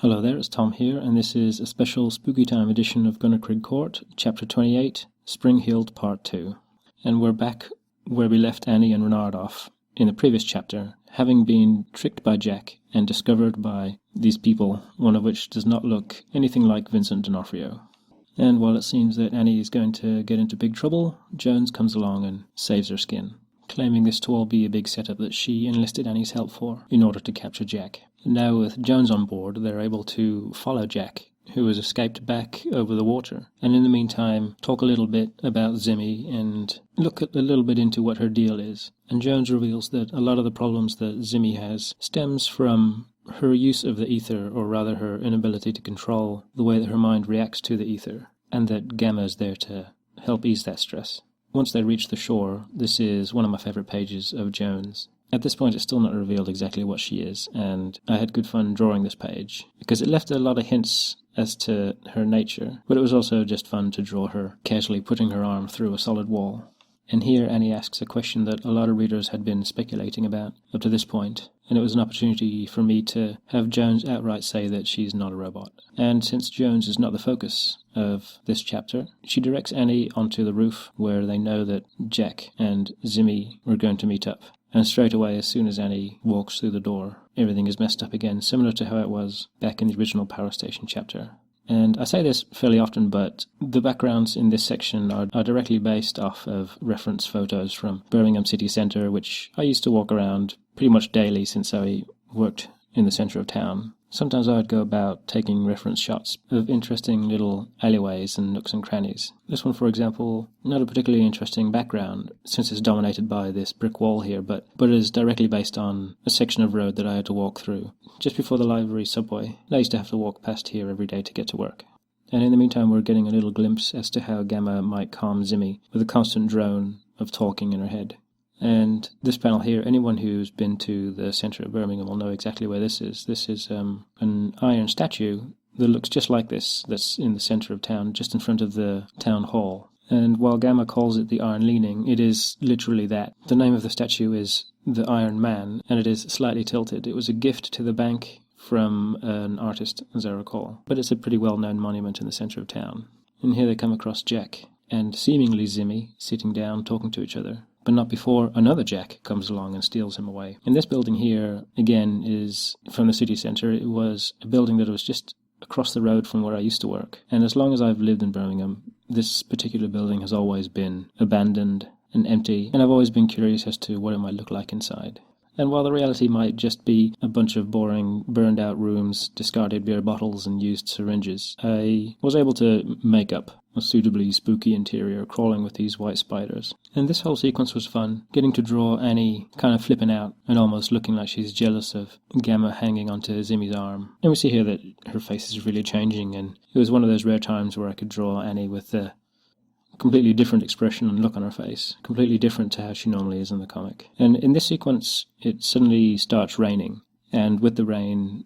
Hello there, it's Tom here, and this is a special Spooky Time edition of Gunnerkrigg Court, Chapter 28, Spring-Heeled Part 2. And we're back where we left Annie and Renard off in the previous chapter, having been tricked by Jack and discovered by these people, one of which does not look anything like Vincent D'Onofrio. And while it seems that Annie is going to get into big trouble, Jones comes along and saves her skin, claiming this to all be a big setup that she enlisted Annie's help for in order to capture Jack. Now with Jones on board, they're able to follow Jack, who has escaped back over the water, and in the meantime talk a little bit about Zimmy and look a little bit into what her deal is. And Jones reveals that a lot of the problems that Zimmy has stems from her use of the ether, or rather her inability to control the way that her mind reacts to the ether, and that Gamma is there to help ease that stress. Once they reach the shore, this is one of my favourite pages of Jones. At this point, it's still not revealed exactly what she is, and I had good fun drawing this page, because it left a lot of hints as to her nature, but it was also just fun to draw her casually putting her arm through a solid wall. And here Annie asks a question that a lot of readers had been speculating about up to this point, and it was an opportunity for me to have Jones outright say that she's not a robot. And since Jones is not the focus of this chapter, she directs Annie onto the roof where they know that Jack and Zimmy were going to meet up. And straight away, as soon as Annie walks through the door, everything is messed up again, similar to how it was back in the original Power Station chapter. And I say this fairly often, but the backgrounds in this section are directly based off of reference photos from Birmingham City Centre, which I used to walk around pretty much daily since I worked in the centre of town. Sometimes I would go about taking reference shots of interesting little alleyways and nooks and crannies. This one, for example, not a particularly interesting background, since it's dominated by this brick wall here, but it is directly based on a section of road that I had to walk through, just before the library subway. I used to have to walk past here every day to get to work. And in the meantime, we're getting a little glimpse as to how Gamma might calm Zimmy with a constant drone of talking in her head. And this panel here, anyone who's been to the centre of Birmingham will know exactly where this is. This is an iron statue that looks just like this, that's in the centre of town, just in front of the town hall. And while Gamma calls it the Iron Leaning, it is literally that. The name of the statue is the Iron Man, and it is slightly tilted. It was a gift to the bank from an artist, as I recall. But it's a pretty well-known monument in the centre of town. And here they come across Jack, and seemingly Zimmy, sitting down, talking to each other. But not before another Jack comes along and steals him away. And this building here, again, is from the city centre. It was a building that was just across the road from where I used to work. And as long as I've lived in Birmingham, this particular building has always been abandoned and empty, and I've always been curious as to what it might look like inside. And while the reality might just be a bunch of boring, burned-out rooms, discarded beer bottles and used syringes, I was able to make up a suitably spooky interior crawling with these white spiders. And this whole sequence was fun, getting to draw Annie kind of flipping out and almost looking like she's jealous of Gamma hanging onto Zimmy's arm. And we see here that her face is really changing, and it was one of those rare times where I could draw Annie with a completely different expression and look on her face, completely different to how she normally is in the comic. And in this sequence, it suddenly starts raining, and with the rain,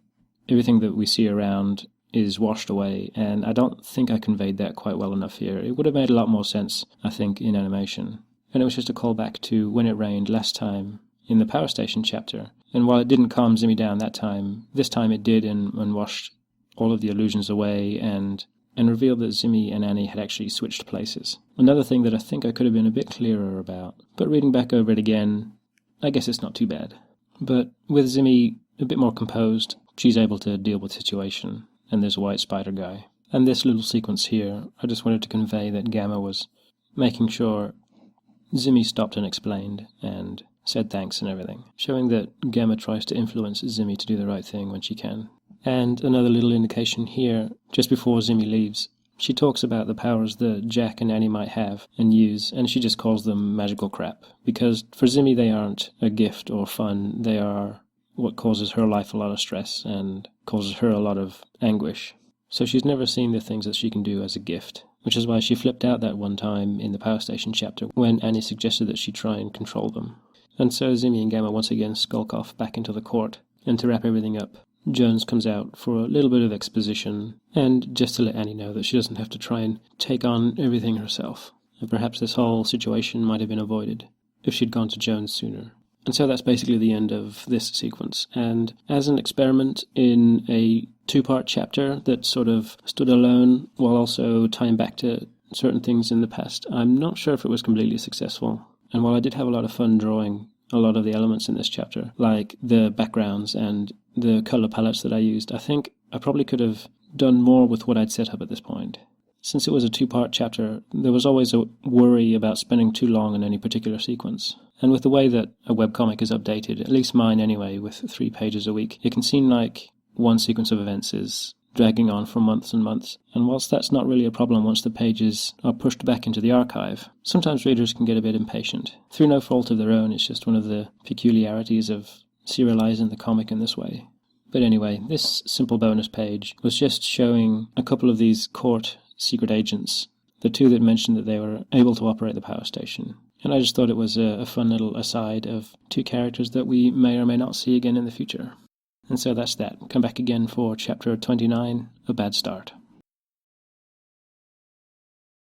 everything that we see around is washed away, and I don't think I conveyed that quite well enough here. It would have made a lot more sense, I think, in animation. And it was just a callback to when it rained last time in the Power Station chapter. And while it didn't calm Zimmy down that time, this time it did, and washed all of the illusions away and revealed that Zimmy and Annie had actually switched places. Another thing that I think I could have been a bit clearer about, but reading back over it again, I guess it's not too bad. But with Zimmy a bit more composed, she's able to deal with the situation, and there's a white spider guy. And this little sequence here, I just wanted to convey that Gamma was making sure Zimmy stopped and explained, and said thanks and everything, showing that Gamma tries to influence Zimmy to do the right thing when she can. And another little indication here, just before Zimmy leaves, she talks about the powers that Jack and Annie might have and use, and she just calls them magical crap, because for Zimmy they aren't a gift or fun, they are what causes her life a lot of stress and causes her a lot of anguish. So she's never seen the things that she can do as a gift, which is why she flipped out that one time in the Power Station chapter when Annie suggested that she try and control them. And so Zimmy and Gamma once again skulk off back into the court, and to wrap everything up, Jones comes out for a little bit of exposition, and just to let Annie know that she doesn't have to try and take on everything herself. And perhaps this whole situation might have been avoided if she'd gone to Jones sooner. And so that's basically the end of this sequence. And as an experiment in a 2-part chapter that sort of stood alone while also tying back to certain things in the past, I'm not sure if it was completely successful. And while I did have a lot of fun drawing a lot of the elements in this chapter, like the backgrounds and the color palettes that I used, I think I probably could have done more with what I'd set up at this point. Since it was a 2-part chapter, there was always a worry about spending too long in any particular sequence. And with the way that a webcomic is updated, at least mine anyway, with 3 pages a week, it can seem like one sequence of events is dragging on for months and months. And whilst that's not really a problem once the pages are pushed back into the archive, sometimes readers can get a bit impatient. Through no fault of their own, it's just one of the peculiarities of serializing the comic in this way. But anyway, this simple bonus page was just showing a couple of these court secret agents, the 2 that mentioned that they were able to operate the power station. And I just thought it was a fun little aside of 2 characters that we may or may not see again in the future. And so that's that. Come back again for chapter 29, A Bad Start.